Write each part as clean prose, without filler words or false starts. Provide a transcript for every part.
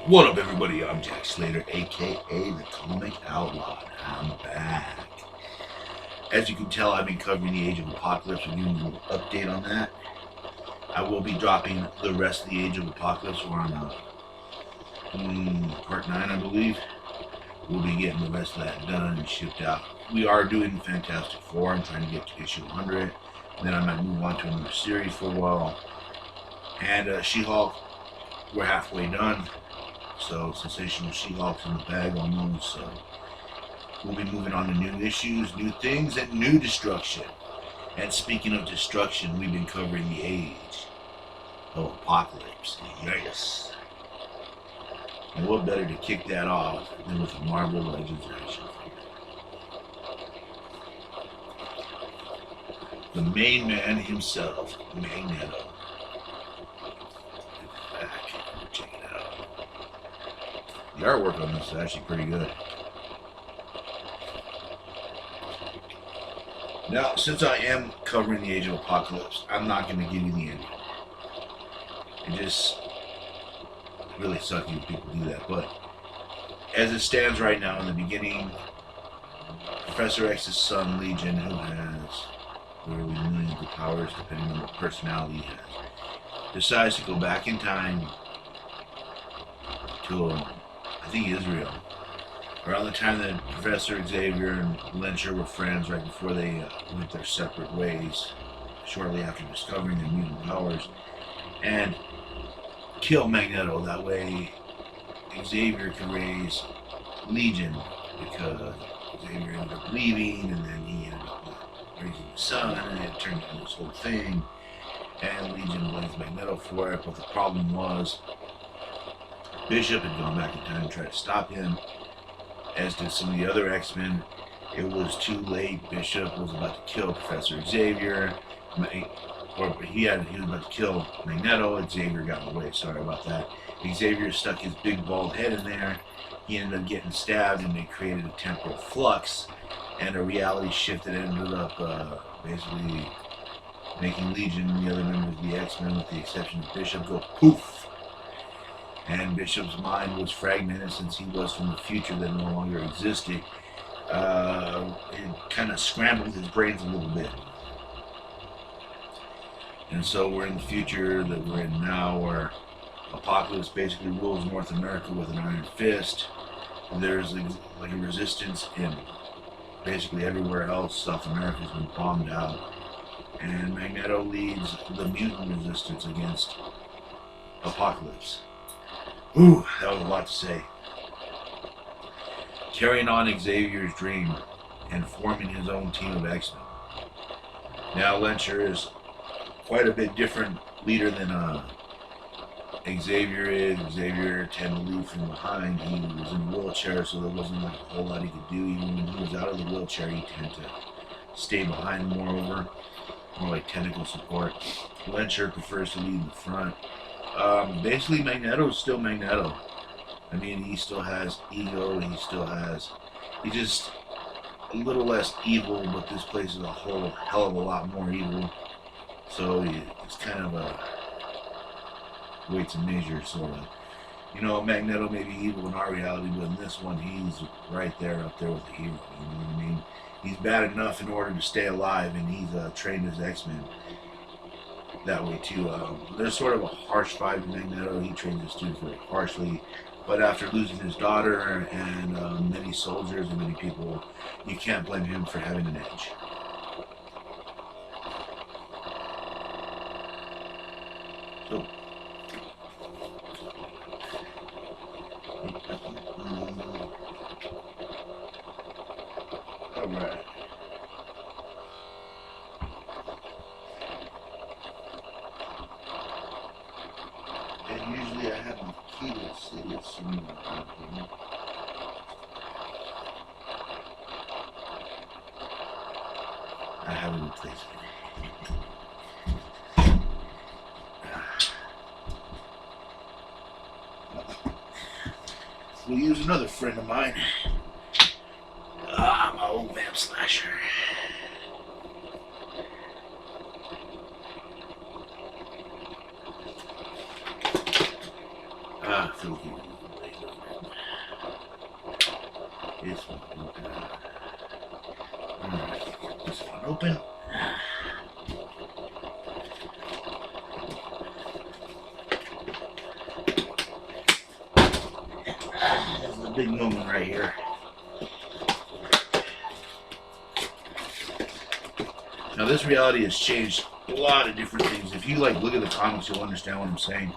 What up, everybody? I'm Jack Slater, aka the Comic Outlaw. I'm back. As you can tell, I've been covering the Age of Apocalypse and giving you a little update on that. I will be dropping the rest of the Age of Apocalypse on part 9, I believe. We'll be getting the rest of that done and shipped out. We are doing Fantastic Four. I'm trying to get to issue 100. Then I might move on to another series for a while. And She-Hulk, we're halfway done. So Sensational She-Hulk's in the bag almost. So we'll be moving on to new issues, new things, and new destruction. And speaking of destruction, we've been covering the Age of Apocalypse. Yes. And what better to kick that off than with a Marvel Legends action figure? The main man himself, Magneto. Back. Check it out. The artwork on this is actually pretty good. Now, since I am covering the Age of Apocalypse, I'm not going to give you the ending. It just really sucks when people do that. But as it stands right now, in the beginning, Professor X's son, Legion, who has literally millions of powers depending on what personality he has, decides to go back in time to, I think, Israel. Around the time that Professor Xavier and Lyncher were friends, right before they went their separate ways, shortly after discovering their mutant powers, and kill Magneto. That way, Xavier can raise Legion, because Xavier ended up leaving, and then he ended up raising his son, and it turned into this whole thing. And Legion blames Magneto for it, but the problem was Bishop had gone back in time to try to stop him, as did some of the other X-Men. It was too late. Bishop was about to kill Professor Xavier, or he was about to kill Magneto. Xavier got in the way. Sorry about that. Xavier stuck his big bald head in there. He ended up getting stabbed, and they created a temporal flux and a reality shift that ended up basically making Legion and the other members of the X-Men, with the exception of Bishop, go poof. And Bishop's mind was fragmented, since he was from the future that no longer existed. It kind of scrambled his brains a little bit. And so we're in the future that we're in now, where Apocalypse basically rules North America with an iron fist. There's like a resistance in basically everywhere else. South America's been bombed out. And Magneto leads the mutant resistance against Apocalypse. Ooh, that was a lot to say. Carrying on Xavier's dream and forming his own team of X-Men. Now, Lyncher is quite a bit different leader than Xavier is. Xavier tended to lead from behind. He was in a wheelchair, so there wasn't like a whole lot he could do. Even when he was out of the wheelchair, he tended to stay behind more like technical support. Lyncher prefers to lead in the front. Basically, Magneto is still Magneto. I mean, he still has ego. He's just a little less evil, but this place is a whole hell of a lot more evil. So it's kind of a weights and measures, sort of. You know, Magneto may be evil in our reality, but in this one, he's right there, up there with the hero. You know what I mean? He's bad enough in order to stay alive, and he's trained as X-Men that way too. There's sort of a harsh vibe to Magneto. He trains his students very harshly, but after losing his daughter and many soldiers and many people, you can't blame him for having an edge. So, all right. And usually I have the key to the city of somewhere. I haven't replaced it. We'll use another friend of mine. My old vamp slasher. Filthy. This one open. Get this one open. This is the big moment right here. Now this reality has changed a lot of different things. If you like look at the comics, you'll understand what I'm saying.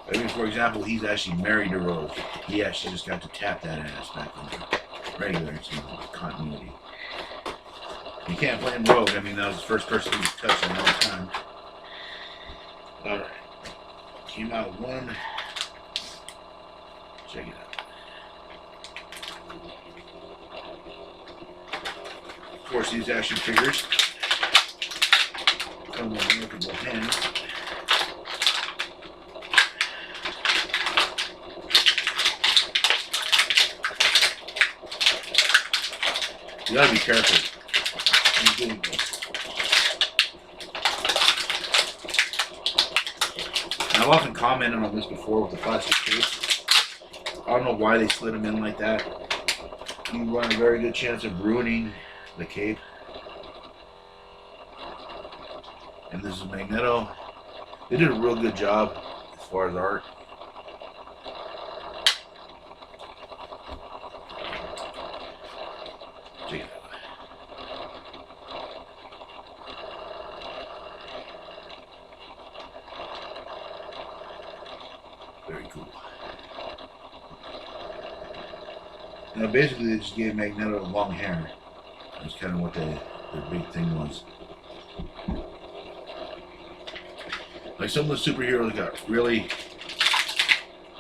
I mean, for example, he's actually married to Rose. He actually just got to tap that ass back in the regular continuity. You can't blame Rogue. I mean, that was the first person he was touching all the time. Alright. Came out one. Check it out. Of course, these action figures come with multiple hands. You gotta be careful. I've often commented on this before with the plastic case. I don't know why they slid them in like that. You run a very good chance of ruining the cape. And this is Magneto. They did a real good job as far as art. Check it out. Very cool. Now basically they just gave Magneto long hair. That's kind of what the big thing was. Like some of the superheroes got really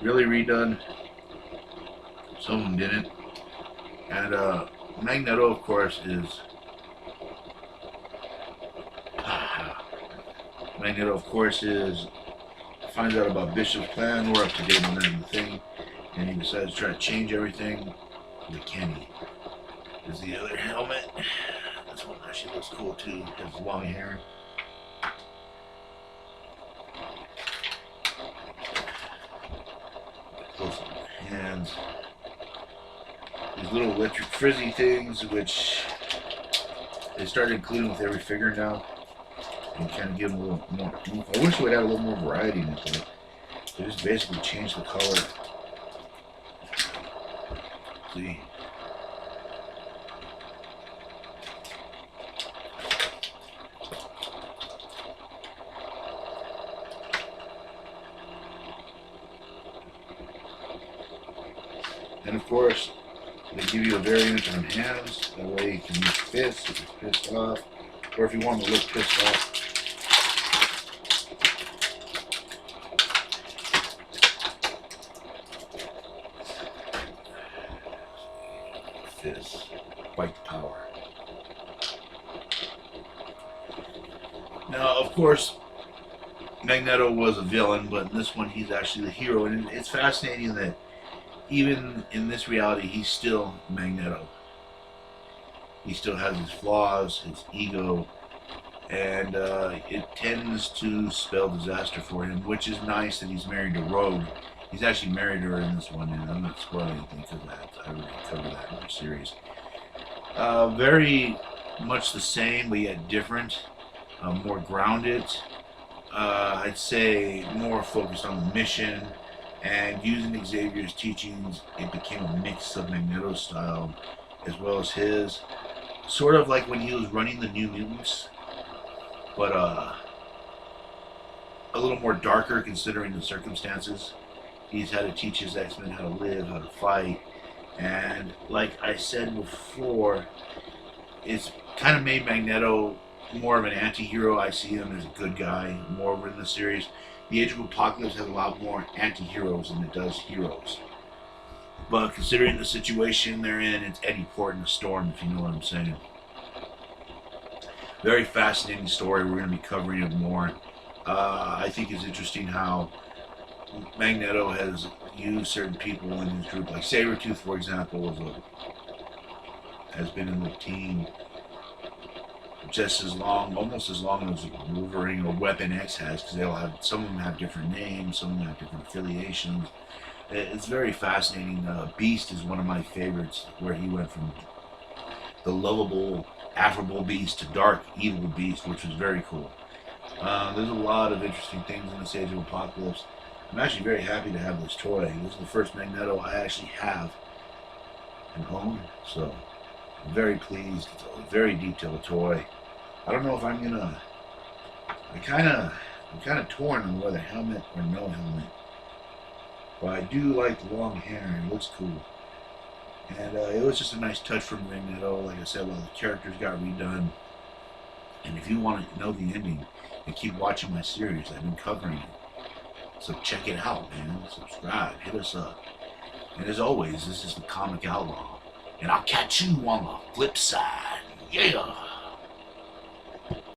redone. Some of them didn't. And Magneto, of course, is finds out about Bishop's plan. We're up to date on everything, and he decides to try to change everything. But can he? There's the other helmet. This one actually looks cool too. Has long hair. Close on the hands. These little electric frizzy things, which they started including with every figure now, and kind of give them a little more. I wish we'd have a little more variety in it, but they just basically changed the color. See. And of course, they give you a variant on hands. That way you can use fists if you're pissed off, or if you want to look pissed off. Fists, white power. Now, of course, Magneto was a villain, but in this one, he's actually the hero, and it's fascinating that even in this reality, he's still Magneto. He still has his flaws, his ego, and it tends to spell disaster for him, which is nice that he's married to Rogue. He's actually married her in this one, and I'm not spoiling anything because I already covered that in the series. Very much the same, but yet different. More grounded. I'd say more focused on the mission. And using Xavier's teachings, it became a mix of Magneto's style as well as his. Sort of like when he was running the New Mutants, but a little more darker considering the circumstances. He's had to teach his X-Men how to live, how to fight, and like I said before, it's kind of made Magneto more of an anti-hero. I see him as a good guy more in the series. The Age of Apocalypse has a lot more anti-heroes than it does heroes. But considering the situation they're in, it's any port in a storm, if you know what I'm saying. Very fascinating story. We're going to be covering it more. I think it's interesting how Magneto has used certain people in his group. Like Sabretooth, for example, has been in the team just as long, almost as long as Wolverine or Weapon X has, because they all have, some of them have different names, some of them have different affiliations. It's very fascinating. Beast is one of my favorites, where he went from the lovable, affable Beast to dark, evil Beast, which was very cool. There's a lot of interesting things in this Age of Apocalypse. I'm actually very happy to have this toy. This is the first Magneto I actually have and own, so I'm very pleased. It's a very detailed toy. I don't know if I'm gonna. I'm kind of torn on whether helmet or no helmet, but I do like the long hair. It looks cool, and it was just a nice touch from Magneto. Like I said, well, the characters got redone. And if you want to know the ending and keep watching my series, I've been covering it. So check it out, man. Subscribe, hit us up. And as always, this is the Comic Outlaw. And I'll catch you on the flip side. Yeah!